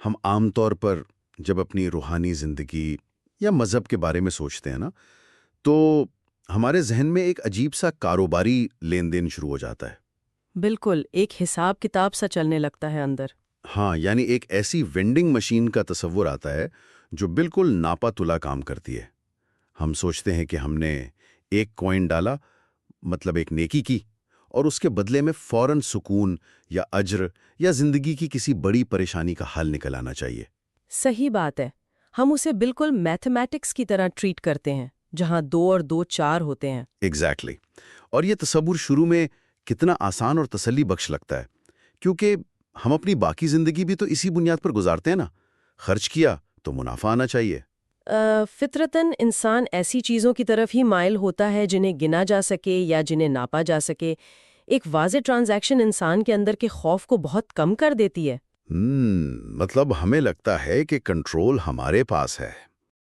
ہم عام طور پر جب اپنی روحانی زندگی یا مذہب کے بارے میں سوچتے ہیں نا، تو ہمارے ذہن میں ایک عجیب سا کاروباری لین دین شروع ہو جاتا ہے۔ بالکل، ایک حساب کتاب سا چلنے لگتا ہے اندر۔ ہاں، یعنی ایک ایسی وینڈنگ مشین کا تصور آتا ہے جو بالکل ناپا تلا کام کرتی ہے۔ ہم سوچتے ہیں کہ ہم نے ایک کوئن ڈالا، مطلب ایک نیکی کی، اور اس کے بدلے میں فوراً سکون یا اجر یا زندگی کی کسی بڑی پریشانی کا حل نکل آنا چاہیے۔ صحیح بات ہے، ہم اسے بالکل میتھمیٹکس کی طرح ٹریٹ کرتے ہیں، جہاں 2 اور 2 4 ہوتے ہیں۔ ایگزیکٹلی۔ اور یہ تصور شروع میں کتنا آسان اور تسلی بخش لگتا ہے، کیونکہ ہم اپنی باقی زندگی بھی تو اسی بنیاد پر گزارتے ہیں نا، خرچ کیا تو منافع آنا چاہیے۔ فطرتاً انسان ایسی چیزوں کی طرف ہی مائل ہوتا ہے جنہیں گنا جا سکے یا جنہیں ناپا جا سکے۔ ایک واضح ٹرانزیکشن انسان کے اندر کے خوف کو بہت کم کر دیتی ہے۔ مطلب ہمیں لگتا ہے کہ کنٹرول ہمارے پاس ہے۔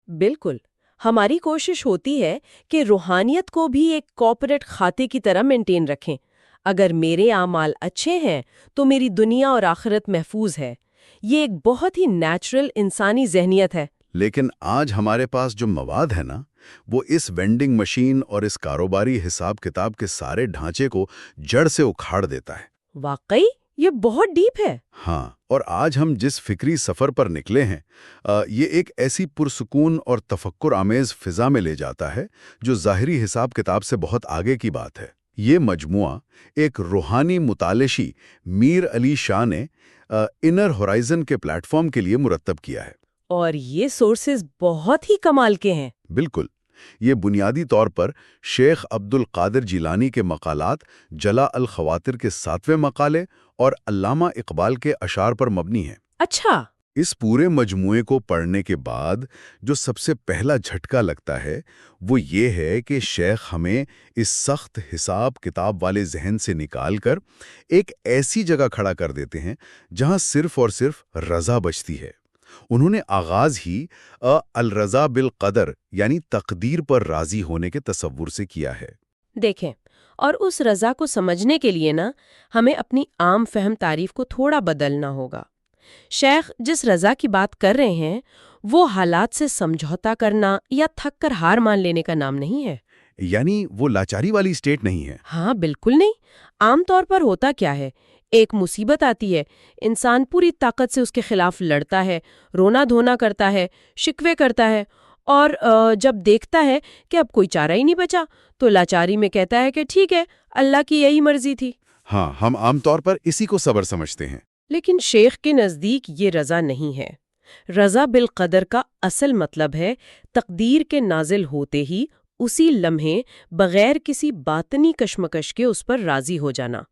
بالکل، ہماری کوشش ہوتی ہے کہ روحانیت کو بھی ایک کارپوریٹ کھاتے کی طرح مینٹین رکھیں۔ اگر میرے اعمال اچھے ہیں تو میری دنیا اور آخرت محفوظ ہے۔ یہ ایک بہت ہی نیچرل انسانی ذہنیت ہے۔ لیکن آج ہمارے پاس جو مواد ہے نا، وہ اس وینڈنگ مشین اور اس کاروباری حساب کتاب کے سارے ڈھانچے کو جڑ سے اکھاڑ دیتا ہے۔ واقعی یہ بہت ڈیپ ہے۔ ہاں، اور آج ہم جس فکری سفر پر نکلے ہیں، یہ ایک ایسی پرسکون اور تفکر آمیز فضا میں لے جاتا ہے جو ظاہری حساب کتاب سے بہت آگے کی بات ہے۔ یہ مجموعہ ایک روحانی متعالشی میر علی شاہ نے انر ہورائزن کے پلیٹ فارم کے لیے مرتب کیا ہے۔ اور یہ سورسز بہت ہی کمال کے ہیں۔ بالکل، یہ بنیادی طور پر شیخ عبد القادر جیلانی کے مقالات، جلا الخواطر کے 7ویں مقالے اور علامہ اقبال کے اشعار پر مبنی ہے۔ اچھا۔ اس پورے مجموعے کو پڑھنے کے بعد جو سب سے پہلا جھٹکا لگتا ہے وہ یہ ہے کہ شیخ ہمیں اس سخت حساب کتاب والے ذہن سے نکال کر ایک ایسی جگہ کھڑا کر دیتے ہیں جہاں صرف اور صرف رضا بچتی ہے۔ انہوں نے آغاز ہی الرضا بالقدر یعنی تقدیر پر راضی ہونے کے تصور سے کیا ہے۔ دیکھیں، اور اس رضا کو سمجھنے کے لیے نا ہمیں اپنی عام فہم تعریف کو تھوڑا بدلنا ہوگا۔ شیخ جس رضا کی بات کر رہے ہیں وہ حالات سے سمجھوتا کرنا یا تھک کر ہار مان لینے کا نام نہیں ہے۔ یعنی وہ لاچاری والی اسٹیٹ نہیں ہے۔ ہاں بالکل نہیں۔ عام طور پر ہوتا کیا ہے، ایک مصیبت آتی ہے، انسان پوری طاقت سے اس کے خلاف لڑتا ہے، رونا دھونا کرتا ہے، شکوے کرتا ہے، اور جب دیکھتا ہے کہ اب کوئی چارہ ہی نہیں بچا تو لاچاری میں کہتا ہے کہ ٹھیک ہے، اللہ کی یہی مرضی تھی۔ ہاں، ہم عام طور پر اسی کو صبر سمجھتے ہیں۔ لیکن شیخ کے نزدیک یہ رضا نہیں ہے۔ رضا بالقدر کا اصل مطلب ہے تقدیر کے نازل ہوتے ہی اسی لمحے بغیر کسی باطنی کشمکش کے اس پر راضی ہو جانا۔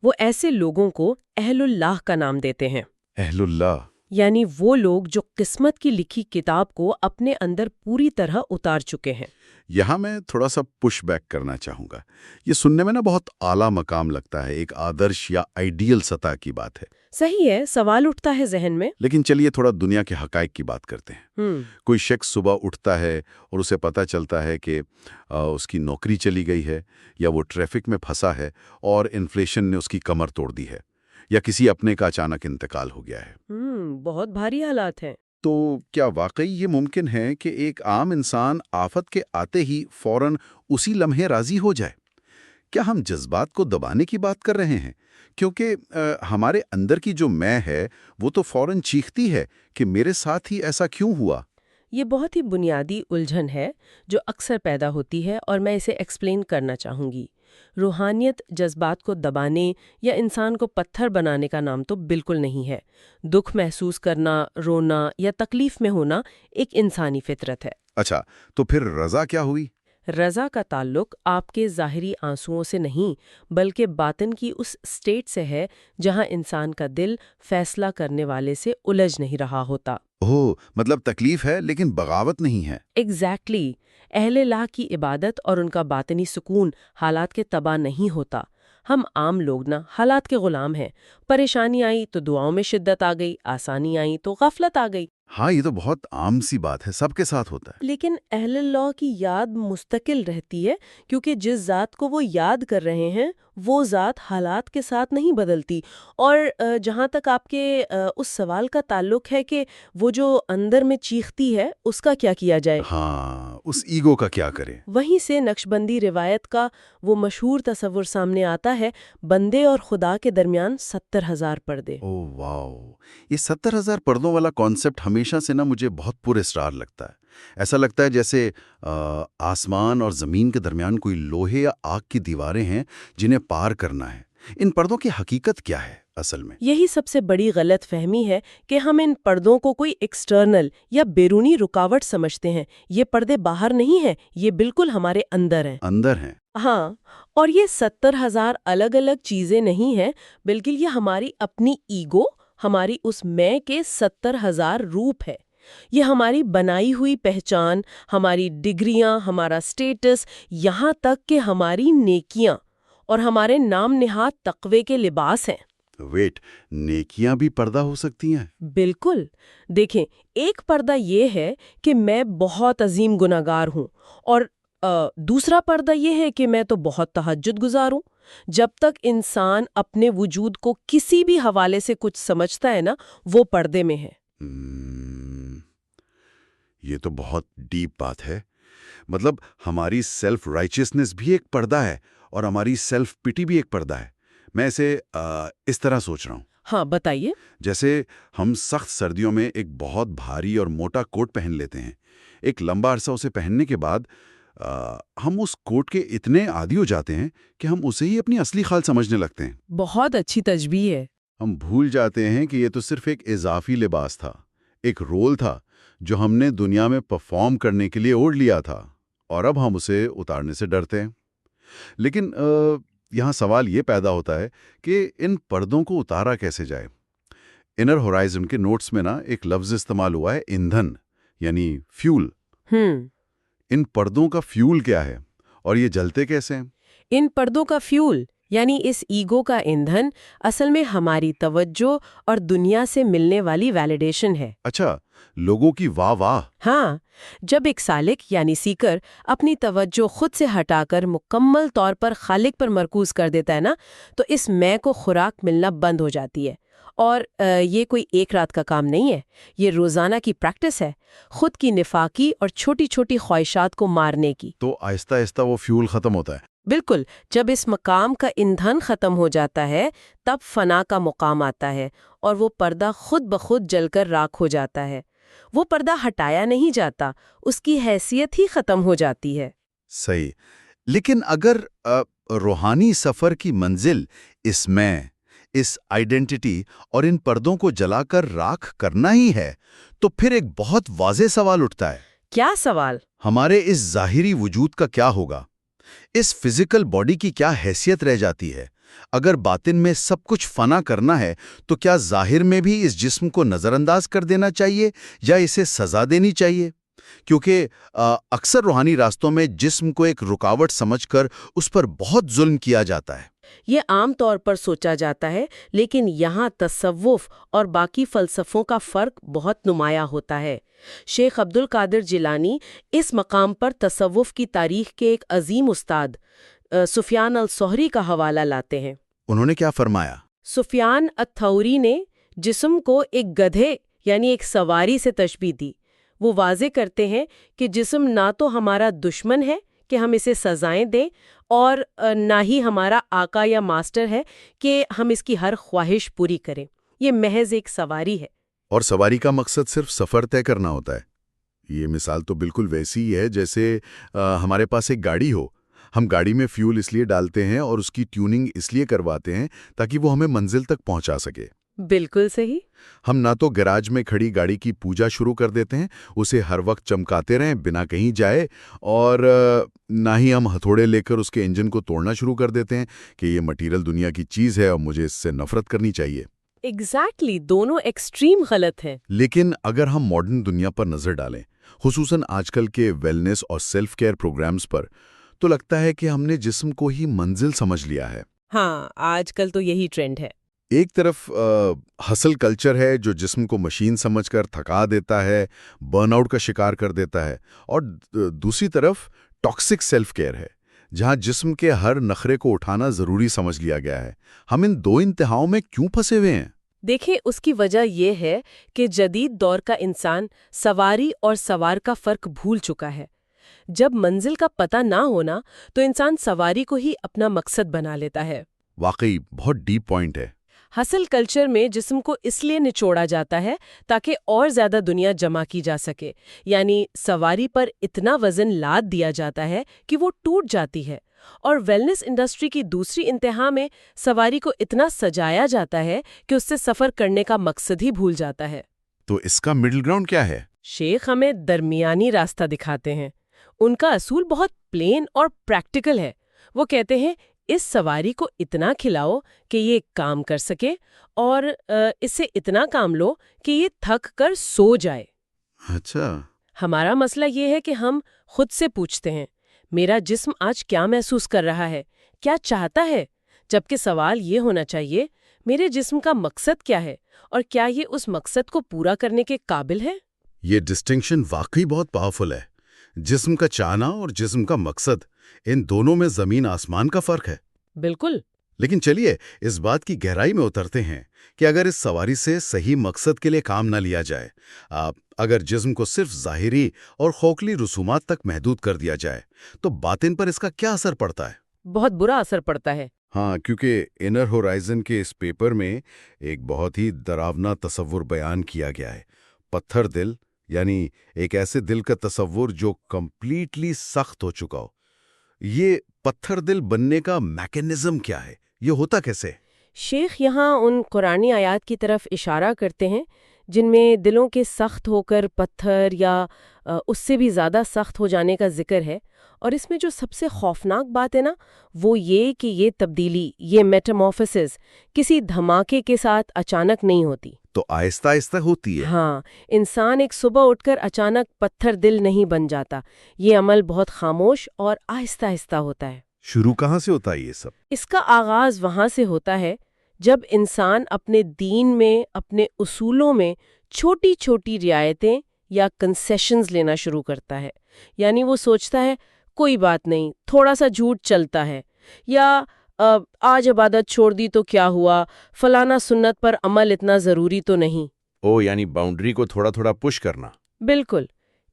وہ ایسے لوگوں کو اہل اللہ کا نام دیتے ہیں۔ اہل اللہ یعنی وہ لوگ جو قسمت کی لکھی کتاب کو اپنے اندر پوری طرح اتار چکے ہیں۔ یہاں میں تھوڑا سا پش بیک کرنا چاہوں گا۔ یہ سننے میں نا بہت اعلیٰ مقام لگتا ہے، ایک آدرش یا آئیڈیل سطح کی بات ہے۔ صحیح ہے، سوال اٹھتا ہے ذہن میں۔ لیکن چلیے تھوڑا دنیا کے حقائق کی بات کرتے ہیں۔ کوئی شخص صبح اٹھتا ہے اور اسے پتہ چلتا ہے کہ اس کی نوکری چلی گئی ہے، یا وہ ٹریفک میں پھنسا ہے اور انفلیشن نے اس کی کمر توڑ دی ہے، یا کسی اپنے کا اچانک انتقال ہو گیا ہے۔ بہت بھاری حالات ہیں۔ تو کیا واقعی یہ ممکن ہے کہ ایک عام انسان آفت کے آتے ہی فوراً اسی لمحے راضی ہو جائے؟ کیا ہم جذبات کو دبانے کی بات کر رہے ہیں؟ کیونکہ ہمارے اندر کی جو میں ہے وہ تو فوراً چیختی ہے کہ میرے ساتھ ہی ایسا کیوں ہوا؟ یہ بہت ہی بنیادی الجھن ہے جو اکثر پیدا ہوتی ہے، اور میں اسے ایکسپلین کرنا چاہوں گی۔ روحانیت جذبات کو دبانے یا انسان کو پتھر بنانے کا نام تو بالکل نہیں ہے۔ دکھ محسوس کرنا، رونا یا تکلیف میں ہونا ایک انسانی فطرت ہے۔ اچھا، تو پھر رضا کیا ہوئی؟ رضا کا تعلق آپ کے ظاہری آنسوؤں سے نہیں بلکہ باطن کی اس سٹیٹ سے ہے جہاں انسان کا دل فیصلہ کرنے والے سے الجھ نہیں رہا ہوتا۔ مطلب تکلیف ہے لیکن بغاوت نہیں ہے۔ ایگزیکٹلی۔ اہل اللہ کی عبادت اور ان کا باطنی سکون حالات کے تباہ نہیں ہوتا۔ ہم عام لوگ نا حالات کے غلام ہیں۔ پریشانی آئی تو دعاؤں میں شدت آ گئی، آسانی آئی تو غفلت آ گئی۔ ہاں یہ تو بہت عام سی بات ہے، سب کے ساتھ ہوتا ہے۔ لیکن اہل اللہ کی یاد مستقل رہتی ہے، کیونکہ جس ذات کو وہ یاد کر رہے ہیں وہ ذات حالات کے ساتھ نہیں بدلتی۔ اور جہاں تک آپ کے اس سوال کا تعلق ہے کہ وہ جو اندر میں چیختی ہے اس کا کیا کیا جائے، ہاں، اس ایگو کا کیا کریں؟ وہیں سے نقشبندی روایت کا وہ مشہور تصور سامنے آتا ہے، بندے اور خدا کے درمیان 70,000 پردے۔ او واو، یہ 70,000 پردوں والا کانسیپٹ ہمیشہ سے نا مجھے بہت پر اسرار لگتا ہے۔ ایسا لگتا ہے جیسے آسمان اور زمین کے درمیان کوئی لوہے یا آگ کی دیواریں ہیں جنہیں پار کرنا ہے۔ ان پردوں کی حقیقت کیا ہے اصل میں؟ یہی سب سے بڑی غلط فہمی ہے کہ ہم ان پردوں کو کوئی ایکسٹرنل یا بیرونی رکاوٹ سمجھتے ہیں۔ یہ پردے باہر نہیں ہیں، یہ بالکل ہمارے اندر ہیں۔ اندر ہیں۔ ہاں، اور یہ 70,000 الگ الگ چیزیں نہیں ہیں، بلکہ یہ ہماری اپنی ایگو، ہماری اس میں کے 70,000 روپ ہے۔ یہ ہماری بنائی ہوئی پہچان، ہماری ڈگریاں، ہمارا سٹیٹس، یہاں تک کہ ہماری نیکیاں اور ہمارے نام نہاد تقوی کے لباس ہیں۔ ویٹ، نیکیاں بھی پردہ ہو سکتی ہیں؟ بالکل۔ دیکھیں، ایک پردہ یہ ہے کہ میں بہت عظیم گناہگار ہوں، اور دوسرا پردہ یہ ہے کہ میں تو بہت تہجد گزار ہوں۔ جب تک انسان اپنے وجود کو کسی بھی حوالے سے کچھ سمجھتا ہے نا، وہ پردے میں ہے۔ یہ تو بہت ڈیپ بات ہے۔ مطلب ہماری سیلف رائچسنس بھی ایک پردہ ہے اور ہماری سیلف پٹی بھی ایک پردہ ہے۔ میں اسے اس طرح سوچ رہا ہوں، ہاں بتائیے۔ جیسے ہم سخت سردیوں میں ایک بہت بھاری اور موٹا کوٹ پہن لیتے ہیں۔ ایک لمبا عرصہ اسے پہننے کے بعد ہم اس کوٹ کے اتنے عادی ہو جاتے ہیں کہ ہم اسے ہی اپنی اصلی خال سمجھنے لگتے ہیں۔ بہت اچھی تشبیہ ہے۔ ہم بھول جاتے ہیں کہ یہ تو صرف ایک اضافی لباس تھا، ایک رول تھا جو ہم نے دنیا میں پرفارم کرنے کے لیے اوڑھ لیا تھا، اور اب ہم اسے اتارنے سے ڈرتے ہیں۔ لیکن یہاں سوال یہ پیدا ہوتا ہے کہ ان پردوں کو اتارا کیسے جائے؟ انر ہورائزن کے نوٹس میں نا ایک لفظ استعمال ہوا ہے، ایندھن، یعنی فیول۔ ان پردوں کا فیول کیا ہے اور یہ جلتے کیسے ہیں؟ ان پردوں کا فیول یعنی اس ایگو کا ایندھن اصل میں ہماری توجہ اور دنیا سے ملنے والی ویلیڈیشن ہے۔ اچھا، لوگوں کی واہ واہ۔ ہاں، جب ایک سالک یعنی سیکر اپنی توجہ خود سے ہٹا کر مکمل طور پر خالق پر مرکوز کر دیتا ہے نا، تو اس میں کو خوراک ملنا بند ہو جاتی ہے۔ اور یہ کوئی ایک رات کا کام نہیں ہے، یہ روزانہ کی پریکٹس ہے، خود کی نفاقی اور چھوٹی چھوٹی خواہشات کو مارنے کی۔ تو آہستہ آہستہ وہ فیول ختم ہوتا ہے۔ بالکل، جب اس مقام کا ایندھن ختم ہو جاتا ہے تب فنا کا مقام آتا ہے، اور وہ پردہ خود بخود جل کر راکھ ہو جاتا ہے۔ وہ پردہ ہٹایا نہیں جاتا، اس کی حیثیت ہی ختم ہو جاتی ہے۔ صحیح، لیکن اگر روحانی سفر کی منزل اس آئیڈینٹی اور ان پردوں کو جلا کر راکھ کرنا ہی ہے، تو پھر ایک بہت واضح سوال اٹھتا ہے۔ کیا سوال؟ ہمارے اس ظاہری وجود کا کیا ہوگا؟ اس فزیکل باڈی کی کیا حیثیت رہ جاتی ہے؟ اگر باطن میں سب کچھ فنا کرنا ہے تو کیا ظاہر میں بھی اس جسم کو نظر انداز کر دینا چاہیے یا اسے سزا دینی چاہیے؟ کیونکہ اکثر روحانی راستوں میں جسم کو ایک رکاوٹ سمجھ کر اس پر بہت ظلم کیا جاتا ہے۔ یہ عام طور پر سوچا جاتا ہے، لیکن یہاں تصوف اور باقی فلسفوں کا فرق بہت نمایاں ہوتا ہے۔ شیخ عبد القادر جیلانی اس مقام پر تصوف کی تاریخ کے ایک عظیم استاد سفیان الثوری کا حوالہ لاتے ہیں۔ انہوں نے کیا فرمایا؟ سفیان الثوری نے جسم کو ایک گدھے یعنی ایک سواری سے تشبیہ دی۔ وہ واضح کرتے ہیں کہ جسم نہ تو ہمارا دشمن ہے کہ ہم اسے سزائیں دیں، اور نہ ہی ہمارا آقا یا ماسٹر ہے کہ ہم اس کی ہر خواہش پوری کریں۔ یہ محض ایک سواری ہے، اور سواری کا مقصد صرف سفر طے کرنا ہوتا ہے۔ یہ مثال تو بالکل ویسی ہی ہے جیسے ہمارے پاس ایک گاڑی ہو۔ ہم گاڑی میں فیول اس لیے ڈالتے ہیں اور اس کی ٹیوننگ اس لیے کرواتے ہیں تاکہ وہ ہمیں منزل تک پہنچا سکے۔ بالکل صحیح۔ ہم نہ تو گراج میں کھڑی گاڑی کی پوجا شروع کر دیتے ہیں، اسے ہر وقت چمکاتے رہیں بنا کہیں جائے، اور نہ ہی ہم ہتھوڑے لے کر اس کے انجن کو توڑنا شروع کر دیتے ہیں کہ یہ مٹیریل دنیا کی چیز ہے اور مجھے اس سے نفرت کرنی چاہیے۔ ایگزیکٹلی، دونوں ایکسٹریم غلط ہیں۔ لیکن اگر ہم ماڈرن دنیا پر نظر ڈالیں، خصوصاً آج کل کے ویلنس اور سیلف کیئر پروگرامز پر، تو لگتا ہے کہ ہم نے جسم کو ہی منزل سمجھ لیا ہے۔ ہاں، آج کل تو یہی ٹرینڈ ہے۔ ایک طرف ہسل کلچر ہے جو جسم کو مشین سمجھ کر تھکا دیتا ہے، برن آؤٹ کا شکار کر دیتا ہے، اور دوسری طرف ٹاکسک سیلف کیئر ہے جہاں جسم کے ہر نخرے کو اٹھانا ضروری سمجھ لیا گیا ہے۔ ہم ان دو انتہاؤں میں کیوں پھنسے ہوئے ہیں؟ دیکھیں، اس کی وجہ یہ ہے کہ جدید دور کا انسان سواری اور سوار کا فرق بھول چکا ہے۔ جب منزل کا پتہ نہ ہونا تو انسان سواری کو ہی اپنا مقصد بنا لیتا ہے۔ واقعی بہت ڈیپ پوائنٹ ہے۔ ہسل کلچر میں جسم کو اس لیے نچوڑا جاتا ہے تاکہ اور زیادہ دنیا جمع کی جا سکے، یعنی سواری پر اتنا وزن لاد دیا جاتا ہے کہ وہ ٹوٹ جاتی ہے، اور ویلنس انڈسٹری کی دوسری انتہا میں سواری کو اتنا سجایا جاتا ہے کہ اس سے سفر کرنے کا مقصد ہی بھول جاتا ہے۔ تو اس کا مڈل گراؤنڈ کیا ہے؟ شیخ ہمیں درمیانی راستہ دکھاتے ہیں۔ ان کا اصول بہت پلین اور پریکٹیکل ہے۔ وہ کہتے ہیں اس سواری کو اتنا کھلاؤ کہ یہ کام کر سکے، اور اس سے اتنا کام لو کہ یہ تھک کر سو جائے۔ اچھا۔ ہمارا مسئلہ یہ ہے کہ ہم خود سے پوچھتے ہیں، میرا جسم آج کیا محسوس کر رہا ہے، کیا چاہتا ہے؟ جبکہ سوال یہ ہونا چاہیے، میرے جسم کا مقصد کیا ہے، اور کیا یہ اس مقصد کو پورا کرنے کے قابل ہے؟ یہ ڈسٹنکشن واقعی بہت پاورفل ہے۔ جسم کا چاہنا اور جسم کا مقصد، ان دونوں میں زمین آسمان کا فرق ہے۔ بالکل۔ لیکن چلیے اس بات کی گہرائی میں اترتے ہیں کہ اگر اس سواری سے صحیح مقصد کے لیے کام نہ لیا جائے، اگر جسم کو صرف ظاہری اور خوکھلی رسومات تک محدود کر دیا جائے، تو باطن پر اس کا کیا اثر پڑتا ہے؟ بہت برا اثر پڑتا ہے۔ ہاں، کیونکہ انر ہورائزن کے اس پیپر میں ایک بہت ہی ڈراونا تصور بیان کیا گیا ہے۔ پتھر دل، یعنی ایک ایسے دل کا تصور جو کمپلیٹلی سخت ہو چکا ہو۔ یہ پتھر دل بننے کا میکینزم کیا ہے؟ یہ ہوتا کیسے؟ شیخ یہاں ان قرآنی آیات کی طرف اشارہ کرتے ہیں جن میں دلوں کے سخت ہو کر پتھر یا اس سے بھی زیادہ سخت ہو جانے کا ذکر ہے، اور اس میں جو سب سے خوفناک بات ہے نا، وہ یہ کہ یہ تبدیلی، یہ میٹامورفسس کسی دھماکے کے ساتھ اچانک نہیں ہوتی۔ تو آہستہ آہستہ ہوتی ہے۔ ہاں، انسان ایک صبح اٹھ کر اچانک پتھر دل نہیں بن جاتا۔ یہ عمل بہت خاموش اور آہستہ آہستہ ہوتا ہے۔ شروع کہاں سے ہوتا ہے یہ سب؟ اس کا آغاز وہاں سے ہوتا ہے جب انسان اپنے دین میں، اپنے اصولوں میں چھوٹی چھوٹی رعایتیں یا کنسیشنز لینا شروع کرتا ہے۔ یعنی وہ سوچتا ہے کوئی بات نہیں، تھوڑا سا جھوٹ چلتا ہے، یا آج عبادت چھوڑ دی تو کیا ہوا، فلانا سنت پر عمل اتنا ضروری تو نہیں۔ یعنی باؤنڈری کو تھوڑا تھوڑا پش کرنا۔ بالکل۔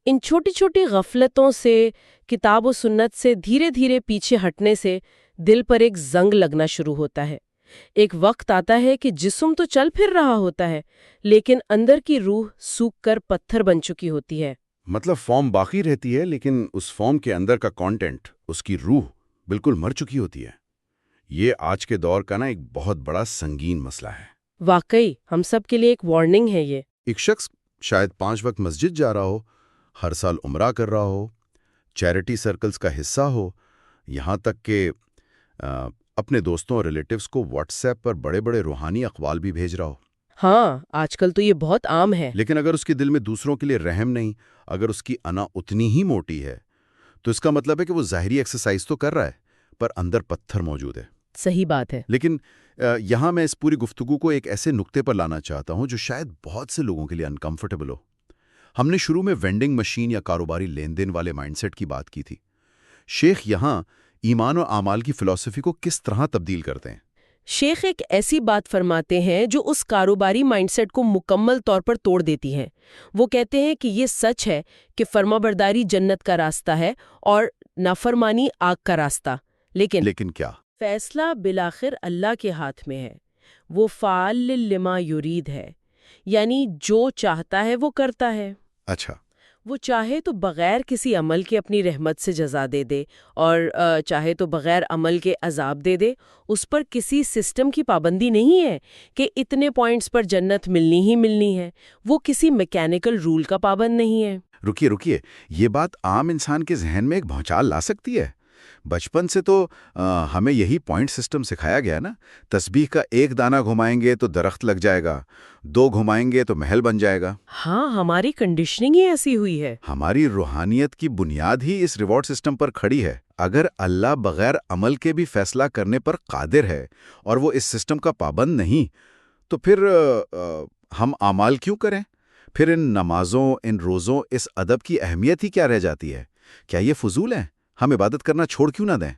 ان چھوٹی چھوٹی غفلتوں سے، کتاب و سنت سے دھیرے دھیرے پیچھے ہٹنے سے دل پر ایک زنگ لگنا شروع ہوتا ہے۔ ایک وقت آتا ہے کہ جسم تو چل پھر رہا ہوتا ہے، لیکن اندر کی روح سوکھ کر پتھر بن چکی ہوتی ہے۔ مطلب فارم باقی رہتی ہے، لیکن اس فارم کے اندر کا کانٹینٹ، اس کی روح بالکل مر چکی ہوتی ہے۔ یہ آج کے دور کا ایک بہت بڑا سنگین مسئلہ ہے۔ واقعی ہم سب کے لیے ایک وارننگ ہے یہ۔ ایک شخص شاید 5 وقت مسجد جا رہا ہو، ہر سال عمرہ کر رہا ہو، چیریٹی سرکلز کا حصہ ہو، یہاں تک کہ اپنے دوستوں اور ریلیٹیوز کو واٹس ایپ پر بڑے بڑے روحانی اقوال بھی بھیج رہا ہو۔ ہاں، آج کل تو یہ بہت عام ہے۔ لیکن اگر اس کے دل میں دوسروں کے لیے رحم نہیں، اگر اس کی انا اتنی ہی موٹی ہے، تو اس کا مطلب ہے کہ وہ ظاہری ایکسرسائز تو کر رہا ہے، پر اندر پتھر موجود ہے۔ صحیح بات ہے۔ لیکن یہاں میں اس پوری گفتگو کو ایک ایسے نقطے پر لانا چاہتا ہوں جو شاید بہت سے لوگوں کے لیے انکمفرٹیبل ہو۔ ہم نے شروع میں وینڈنگ مشین یا کاروباری لین دین والے مائنڈ سیٹ کی بات کی تھی۔ شیخ یہاں ایمان و اعمال کی فلسفی کو کس طرح تبدیل کرتے ہیں؟ شیخ ایک ایسی بات فرماتے ہیں جو اس کاروباری مائنڈ سیٹ کو مکمل طور پر توڑ دیتی ہے۔ وہ کہتے ہیں کہ یہ سچ ہے کہ فرمانبرداری جنت کا راستہ ہے اور نافرمانی آگ کا راستہ، لیکن کیا؟ فیصلہ بالآخر اللہ کے ہاتھ میں ہے۔ وہ فعال لما یرید ہے، یعنی جو چاہتا ہے وہ کرتا ہے۔ اچھا۔ وہ چاہے تو بغیر کسی عمل کے اپنی رحمت سے جزا دے دے، اور چاہے تو بغیر عمل کے عذاب دے دے۔ اس پر کسی سسٹم کی پابندی نہیں ہے کہ اتنے پوائنٹس پر جنت ملنی ہی ملنی ہے۔ وہ کسی میکینیکل رول کا پابند نہیں ہے۔ رکیے، یہ بات عام انسان کے ذہن میں ایک بھونچال لا سکتی ہے۔ بچپن سے تو ہمیں یہی پوائنٹ سسٹم سکھایا گیا نا۔ تسبیح کا ایک دانہ گھمائیں گے تو درخت لگ جائے گا، 2 گھمائیں گے تو محل بن جائے گا۔ ہاں، ہماری کنڈیشننگ ہی ایسی ہوئی ہے۔ ہماری روحانیت کی بنیاد ہی اس ریوارڈ سسٹم پر کھڑی ہے۔ اگر اللہ بغیر عمل کے بھی فیصلہ کرنے پر قادر ہے اور وہ اس سسٹم کا پابند نہیں، تو پھر ہم اعمال کیوں کریں؟ پھر ان نمازوں، ان روزوں، اس ادب کی اہمیت ہی کیا رہ جاتی ہے؟ کیا یہ فضول ہے؟ ہم عبادت کرنا چھوڑ کیوں نہ دیں؟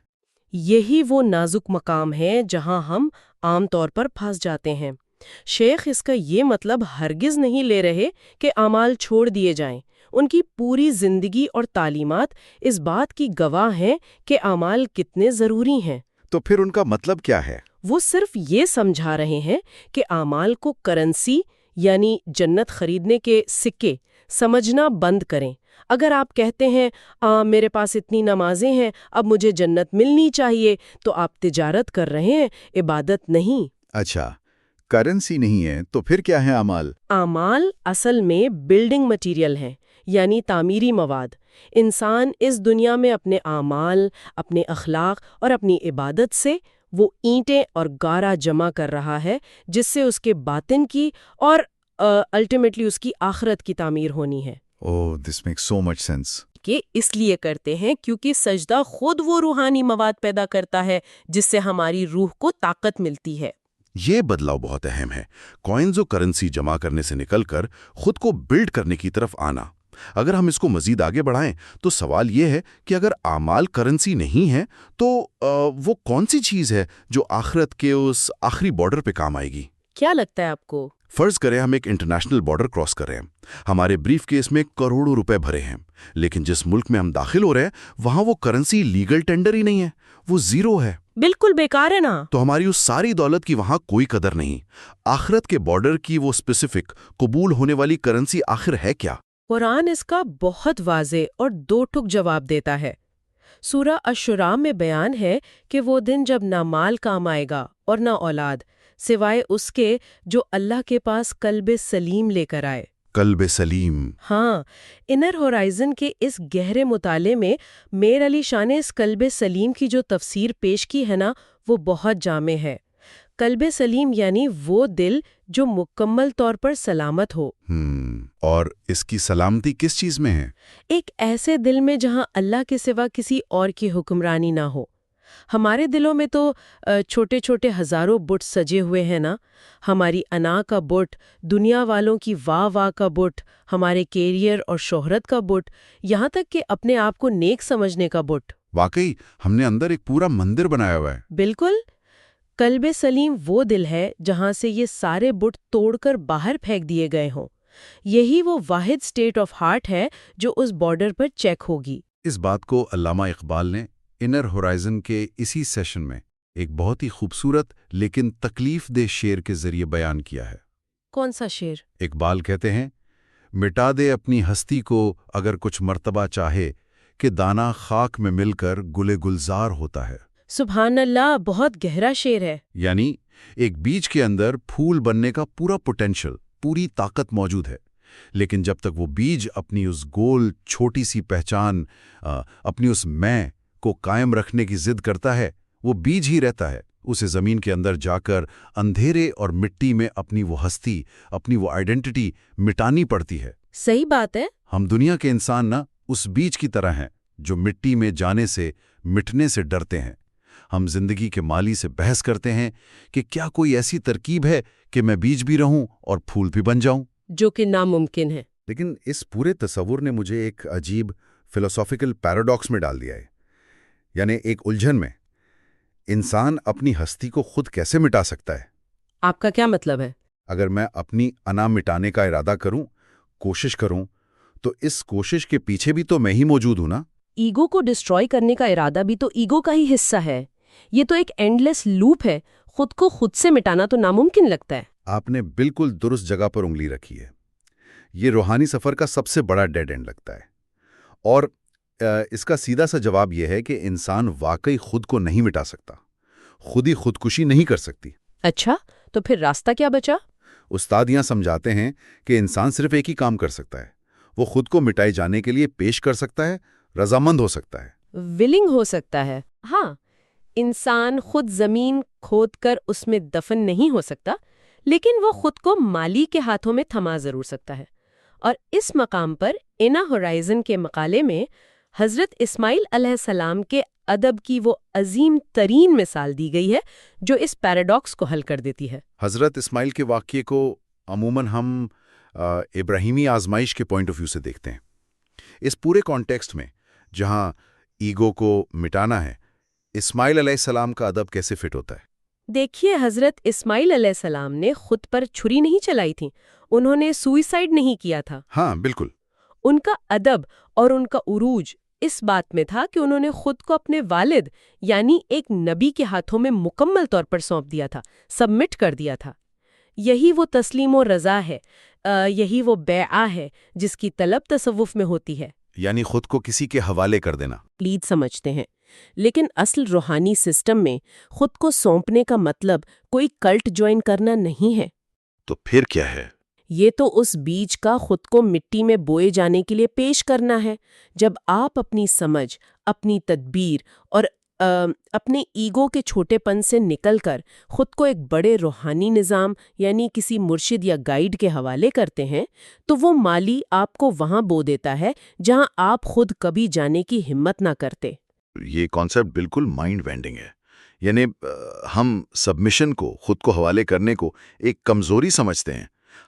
یہی وہ نازک مقام ہے جہاں ہم عام طور پر پھنس جاتے ہیں۔ شیخ اس کا یہ مطلب ہرگز نہیں لے رہے کہ اعمال چھوڑ دیے جائیں۔ ان کی پوری زندگی اور تعلیمات اس بات کی گواہ ہیں کہ اعمال کتنے ضروری ہیں۔ تو پھر ان کا مطلب کیا ہے؟ وہ صرف یہ سمجھا رہے ہیں کہ اعمال کو کرنسی یعنی جنت خریدنے کے سکے سمجھنا بند کریں۔ اگر آپ کہتے ہیں میرے پاس اتنی نمازیں ہیں، اب مجھے جنت ملنی چاہیے، تو آپ تجارت کر رہے ہیں، عبادت نہیں۔ اچھا، کرنسی نہیں ہے تو پھر کیا ہے اعمال؟ اعمال اصل میں بلڈنگ مٹیریل ہیں، یعنی تعمیری مواد۔ انسان اس دنیا میں اپنے اعمال، اپنے اخلاق اور اپنی عبادت سے وہ اینٹیں اور گارا جمع کر رہا ہے جس سے اس کے باطن کی اور الٹیمیٹلی اس کی آخرت کی تعمیر ہونی ہے۔ This make so much sense. کہ اس لیے کرتے ہیں کیونکہ سجدہ خود وہ روحانی مواد پیدا کرتا ہے جس سے ہماری روح کو طاقت ملتی ہے۔ یہ بدلاؤ بہت اہم ہے، کوائنز و کرنسی جمع کرنے سے نکل کر خود کو بلڈ کرنے کی طرف آنا۔ اگر ہم اس کو مزید آگے بڑھائیں تو سوال یہ ہے کہ اگر اعمال کرنسی نہیں ہے تو وہ کون سی چیز ہے جو آخرت کے اس آخری بارڈر پہ کام آئے گی؟ کیا لگتا ہے آپ کو؟ فرض کریں ہم ایک انٹرنیشنل بارڈر کراس کر رہے ہیں، ہمارے بریف کیس میں کروڑوں روپے بھرے ہیں، لیکن جس ملک میں ہم داخل ہو رہے ہیں وہاں وہ کرنسی لیگل ٹینڈر ہی نہیں ہے، وہ زیرو ہے۔ بالکل بیکار ہے نا۔ تو ہماری اس ساری دولت کی وہاں کوئی قدر نہیں۔ آخرت کے بارڈر کی وہ اسپیسیفک قبول ہونے والی کرنسی آخر ہے کیا؟ قرآن اس کا بہت واضح اور دو ٹک جواب دیتا ہے۔ سورہ الشورى میں بیان ہے کہ وہ دن جب نہ مال کام آئے گا اور نہ اولاد، سوائے اس کے جو اللہ کے پاس قلب سلیم لے کر آئے۔ قلب سلیم۔ ہاں، انر ہورائزن کے اس گہرے مطالعے میں میر علی شاہ نے اس قلب سلیم کی جو تفسیر پیش کی ہے نا، وہ بہت جامع ہے۔ قلب سلیم یعنی وہ دل جو مکمل طور پر سلامت ہو۔ اور اس کی سلامتی کس چیز میں ہے؟ ایک ایسے دل میں جہاں اللہ کے سوا کسی اور کی حکمرانی نہ ہو۔ ہمارے دلوں میں تو چھوٹے چھوٹے ہزاروں بت سجے ہوئے ہیں نا، ہماری انا کا بت، دنیا والوں کی واہ واہ کا بت، ہمارے کیریئر اور شہرت کا بت، یہاں تک کہ اپنے آپ کو نیک سمجھنے کا بت۔ واقعی ہم نے اندر ایک پورا مندر بنایا ہوا ہے۔ بالکل۔ قلب سلیم وہ دل ہے جہاں سے یہ سارے بت توڑ کر باہر پھینک دیے گئے ہوں۔ یہی وہ واحد سٹیٹ آف ہارٹ ہے جو اس بارڈر پر چیک ہوگی۔ اس بات کو علامہ اقبال نے انر ہورائزن کے اسی سیشن میں ایک بہت ہی خوبصورت لیکن تکلیف دہ شعر کے ذریعے بیان کیا ہے۔ کون سا شعر؟ اقبال کہتے ہیں، مٹا دے اپنی ہستی کو اگر کچھ مرتبہ چاہے کہ دانہ خاک میں مل کر گلے گلزار ہوتا ہے۔ سبحان اللہ، بہت گہرا شعر ہے۔ یعنی ایک بیج کے اندر پھول بننے کا پورا پوٹینشل، پوری طاقت موجود ہے، لیکن جب تک وہ بیج اپنی اس گول چھوٹی سی پہچان، اپنی اس میں کو قائم رکھنے کی ضد کرتا ہے، وہ بیج ہی رہتا ہے۔ اسے زمین کے اندر جا کر اندھیرے اور مٹی میں اپنی وہ ہستی، اپنی وہ آئیڈینٹی مٹانی پڑتی ہے۔ صحیح بات ہے۔ ہم دنیا کے انسان نہ اس بیج کی طرح ہیں جو مٹی میں جانے سے، مٹنے سے ڈرتے ہیں۔ ہم زندگی کے مالی سے بحث کرتے ہیں کہ کیا کوئی ایسی ترکیب ہے کہ میں بیج بھی رہوں اور پھول بھی بن جاؤں، جو کہ ناممکن ہے۔ لیکن اس پورے تصور نے مجھے ایک عجیب فلسافیکل پیراڈاکس میں ڈال دیا ہے، یعنی ایک الجھن میں۔ انسان اپنی ہستی کو خود کیسے مٹا سکتا ہے؟ آپ کا کیا مطلب ہے؟ اگر میں اپنی انا مٹانے کا ارادہ کروں، کوشش کروں، تو اس کوشش کے پیچھے بھی تو میں ہی موجود ہوں نا۔ ایگو کو ڈسٹروائے کرنے کا ارادہ بھی تو ایگو کا ہی حصہ ہے۔ یہ تو ایک اینڈلیس لوپ ہے۔ خود کو خود سے مٹانا تو ناممکن لگتا ہے۔ آپ نے بالکل درست جگہ پر انگلی رکھی ہے۔ یہ روحانی سفر کا سب سے بڑا ڈیڈ اینڈ لگتا ہے، اور اس کا سیدھا سا جواب یہ ہے کہ انسان واقعی خود کو نہیں مٹا سکتا، خود ہی خودکشی نہیں کر سکتی۔ اچھا، تو پھر راستہ کیا بچا؟ استاد یہاں سمجھاتے ہیں کہ انسان صرف ایک ہی کام کر سکتا ہے، وہ خود کو مٹائے جانے کے لیے پیش کر سکتا ہے، رضامند ہو سکتا ہے، ولنگ ہو سکتا ہے۔ ہاں، انسان خود زمین کھود کر اس میں دفن نہیں ہو سکتا، لیکن وہ خود کو مالی کے ہاتھوں میں تھما ضرور سکتا ہے۔ اور اس مقام پر انا ہورائزن کے مقالے میں حضرت اسماعیل علیہ السلام کے ادب کی وہ عظیم ترین مثال دی گئی ہے جو اس پیراڈاکس کو حل کر دیتی ہے۔ حضرت اسماعیل کے واقعے کو عموماً ہم ابراہیمی آزمائش کے پوائنٹ آف ویو سے دیکھتے ہیں۔ اس پورے کانٹیکسٹ میں جہاں ایگو کو مٹانا ہے، اسماعیل علیہ السلام کا ادب کیسے فٹ ہوتا ہے؟ دیکھیے، حضرت اسماعیل علیہ السلام نے خود پر چھری نہیں چلائی تھی، انہوں نے سوئسائڈ نہیں کیا تھا۔ ہاں بالکل۔ ان کا ادب اور ان کا عروج اس بات میں تھا کہ انہوں نے خود کو اپنے والد یعنی ایک نبی کے ہاتھوں میں مکمل طور پر سونپ دیا تھا، سبمٹ کر دیا تھا۔ یہی وہ تسلیم و رضا ہے، یہی وہ بیعہ ہے جس کی طلب تصوف میں ہوتی ہے، یعنی خود کو کسی کے حوالے کر دینا۔ لید سمجھتے ہیں، لیکن اصل روحانی سسٹم میں خود کو سونپنے کا مطلب کوئی کلٹ جوائن کرنا نہیں ہے۔ تو پھر کیا ہے؟ یہ تو اس بیج کا خود کو مٹی میں بوئے جانے کے لیے پیش کرنا ہے۔ جب آپ اپنی سمجھ، اپنی تدبیر اور اپنے ایگو کے چھوٹے پن سے نکل کر خود کو ایک بڑے روحانی نظام یعنی کسی مرشد یا گائیڈ کے حوالے کرتے ہیں، تو وہ مالی آپ کو وہاں بو دیتا ہے جہاں آپ خود کبھی جانے کی ہمت نہ کرتے۔ یہ کانسیپٹ بالکل مائنڈ وینڈنگ ہے۔ یعنی ہم سبمیشن کو، خود کو حوالے کرنے کو ایک کمزوری سمجھتے ہیں۔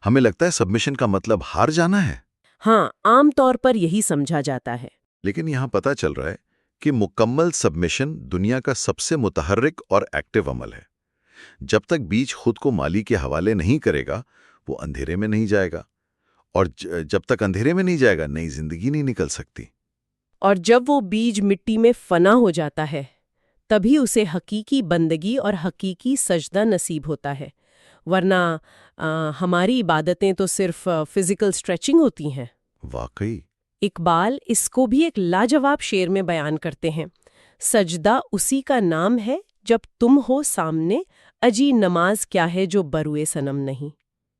ہمیں لگتا ہے سبمیشن کا مطلب ہار جانا ہے۔ ہاں، عام طور پر یہی سمجھا جاتا ہے۔ لیکن یہاں پتہ چل رہا ہے کہ مکمل سبمیشن دنیا کا سب سے متحرک اور ایکٹیو عمل ہے۔ جب تک بیج خود کو مالی کے حوالے نہیں کرے گا، وہ اندھیرے میں نہیں جائے گا، اور جب تک اندھیرے میں نہیں جائے گا، نئی زندگی نہیں نکل سکتی۔ اور جب وہ بیج مٹی میں فنا ہو جاتا ہے، تبھی اسے حقیقی بندگی اور حقیقی سجدہ نصیب ہوتا ہے، ورنہ ہماری عبادتیں تو صرف فزیکل سٹریچنگ ہوتی ہیں۔ واقعی اقبال اس کو بھی ایک لاجواب شعر میں بیان کرتے ہیں، سجدہ اسی کا نام ہے جب تم ہو سامنے، اجی نماز کیا ہے جو بروئے صنم نہیں۔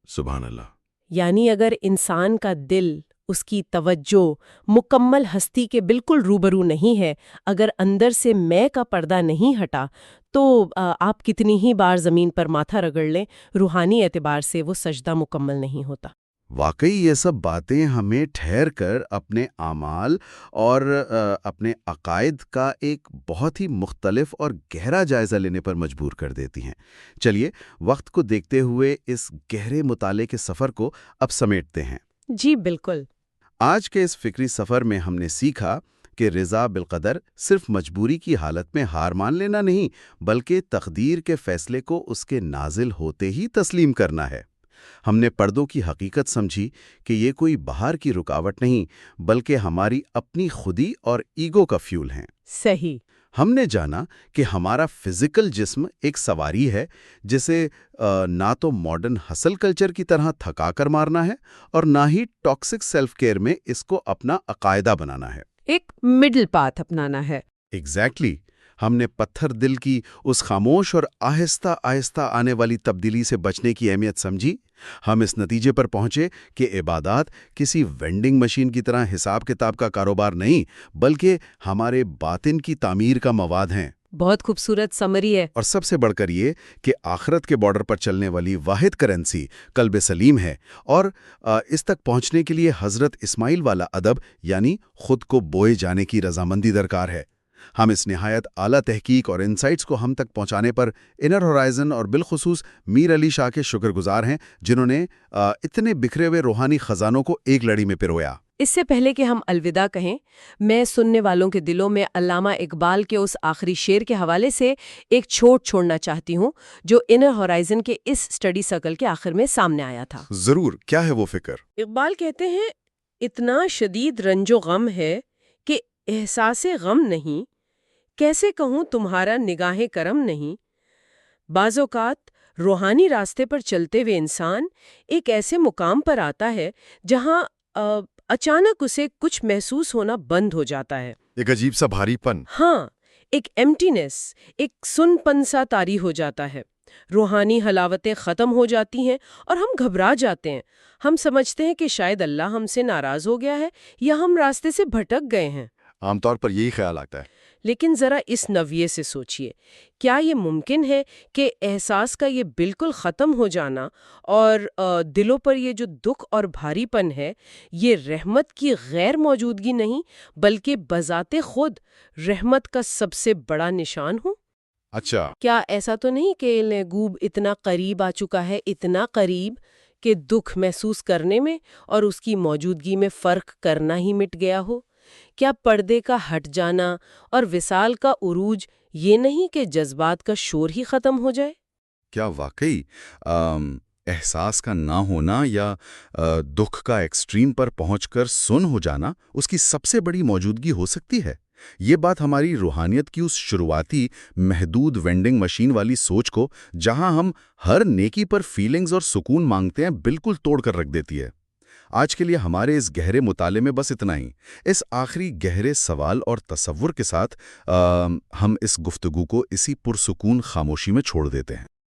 سبحان اللہ۔ یعنی اگر انسان کا دل، اس کی توجہ مکمل ہستی کے بالکل روبرو نہیں ہے، اگر اندر سے میں کا پردہ نہیں ہٹا، تو آپ کتنی ہی بار زمین پر ماتھا رگڑ لیں، روحانی اعتبار سے وہ سجدہ مکمل نہیں ہوتا۔ واقعی یہ سب باتیں ہمیں ٹھہر کر اپنے اعمال اور اپنے عقائد کا ایک بہت ہی مختلف اور گہرا جائزہ لینے پر مجبور کر دیتی ہیں۔ چلیے، وقت کو دیکھتے ہوئے اس گہرے مطالعے کے سفر کو اب سمیٹتے ہیں۔ جی بالکل۔ آج کے اس فکری سفر میں ہم نے سیکھا کہ رضا بالقدر صرف مجبوری کی حالت میں ہار مان لینا نہیں، بلکہ تقدیر کے فیصلے کو اس کے نازل ہوتے ہی تسلیم کرنا ہے۔ ہم نے پردوں کی حقیقت سمجھی کہ یہ کوئی باہر کی رکاوٹ نہیں، بلکہ ہماری اپنی خودی اور ایگو کا فیول ہیں۔ صحیح۔ ہم نے جانا کہ ہمارا فزیکل جسم ایک سواری ہے جسے نہ تو ماڈرن ہسل کلچر کی طرح تھکا کر مارنا ہے، اور نہ ہی ٹاکسک سیلف کیئر میں اس کو اپنا عقائدہ بنانا ہے۔ ایک مڈل پاتھ اپنانا ہے۔ ایگزیکٹلی۔ ہم نے پتھر دل کی اس خاموش اور آہستہ آہستہ آنے والی تبدیلی سے بچنے کی اہمیت سمجھی۔ ہم اس نتیجے پر پہنچے کہ عبادات کسی وینڈنگ مشین کی طرح حساب کتاب کا کاروبار نہیں، بلکہ ہمارے باطن کی تعمیر کا مواد ہیں۔ بہت خوبصورت سمری ہے۔ اور سب سے بڑھ کر یہ کہ آخرت کے بارڈر پر چلنے والی واحد کرنسی قلب سلیم ہے، اور اس تک پہنچنے کے لیے حضرت اسماعیل والا ادب یعنی خود کو بوئے جانے کی رضامندی درکار ہے۔ ہم اس نہایت اعلیٰ تحقیق اور انسائٹس کو ہم تک پہنچانے پر انر ہورائزن اور بالخصوص میر علی شاہ کے شکر گزار ہیں، جنہوں نے اتنے بکھرے ہوئے روحانی خزانوں کو ایک لڑی میں پرویا۔ اس سے پہلے کہ ہم الوداع کہیں، میں سننے والوں کے دلوں میں علامہ اقبال کے اس آخری شعر کے حوالے سے ایک چھوٹ چھوڑنا چاہتی ہوں جو انر ہورائزن کے اس اسٹڈی سرکل کے آخر میں سامنے آیا تھا۔ ضرور، کیا ہے وہ فکر؟ اقبال کہتے ہیں، اتنا شدید رنج و غم ہے کہ احساس غم نہیں، کیسے کہوں تمہارا نگاہ کرم نہیں۔ بعض اوقات روحانی راستے پر چلتے ہوئے انسان ایک ایسے مقام پر آتا ہے جہاں اچانک اسے کچھ محسوس ہونا بند ہو جاتا ہے۔ ایک عجیب سا بھاری پن۔ ہاں، ایک ایمٹینس، ایک سن پن سا طاری ہو جاتا ہے۔ روحانی حلاوتیں ختم ہو جاتی ہیں اور ہم گھبرا جاتے ہیں۔ ہم سمجھتے ہیں کہ شاید اللہ ہم سے ناراض ہو گیا ہے یا ہم راستے سے بھٹک گئے ہیں۔ عام طور پر یہی خیال آتا ہے۔ لیکن ذرا اس نوعیے سے سوچئے، کیا یہ ممکن ہے کہ احساس کا یہ بالکل ختم ہو جانا اور دلوں پر یہ جو دکھ اور بھاری پن ہے، یہ رحمت کی غیر موجودگی نہیں بلکہ بذات خود رحمت کا سب سے بڑا نشان ہو؟ اچھا، کیا ایسا تو نہیں کہ لیگوب اتنا قریب آ چکا ہے، اتنا قریب کہ دکھ محسوس کرنے میں اور اس کی موجودگی میں فرق کرنا ہی مٹ گیا ہو؟ کیا پردے کا ہٹ جانا اور وصال کا عروج یہ نہیں کہ جذبات کا شور ہی ختم ہو جائے؟ کیا واقعی احساس کا نہ ہونا یا دکھ کا ایکسٹریم پر پہنچ کر سن ہو جانا اس کی سب سے بڑی موجودگی ہو سکتی ہے؟ یہ بات ہماری روحانیت کی اس شروعاتی محدود وینڈنگ مشین والی سوچ کو، جہاں ہم ہر نیکی پر فیلنگز اور سکون مانگتے ہیں، بالکل توڑ کر رکھ دیتی ہے۔ آج کے لیے ہمارے اس گہرے مطالعے میں بس اتنا ہی۔ اس آخری گہرے سوال اور تصور کے ساتھ ہم اس گفتگو کو اسی پرسکون خاموشی میں چھوڑ دیتے ہیں۔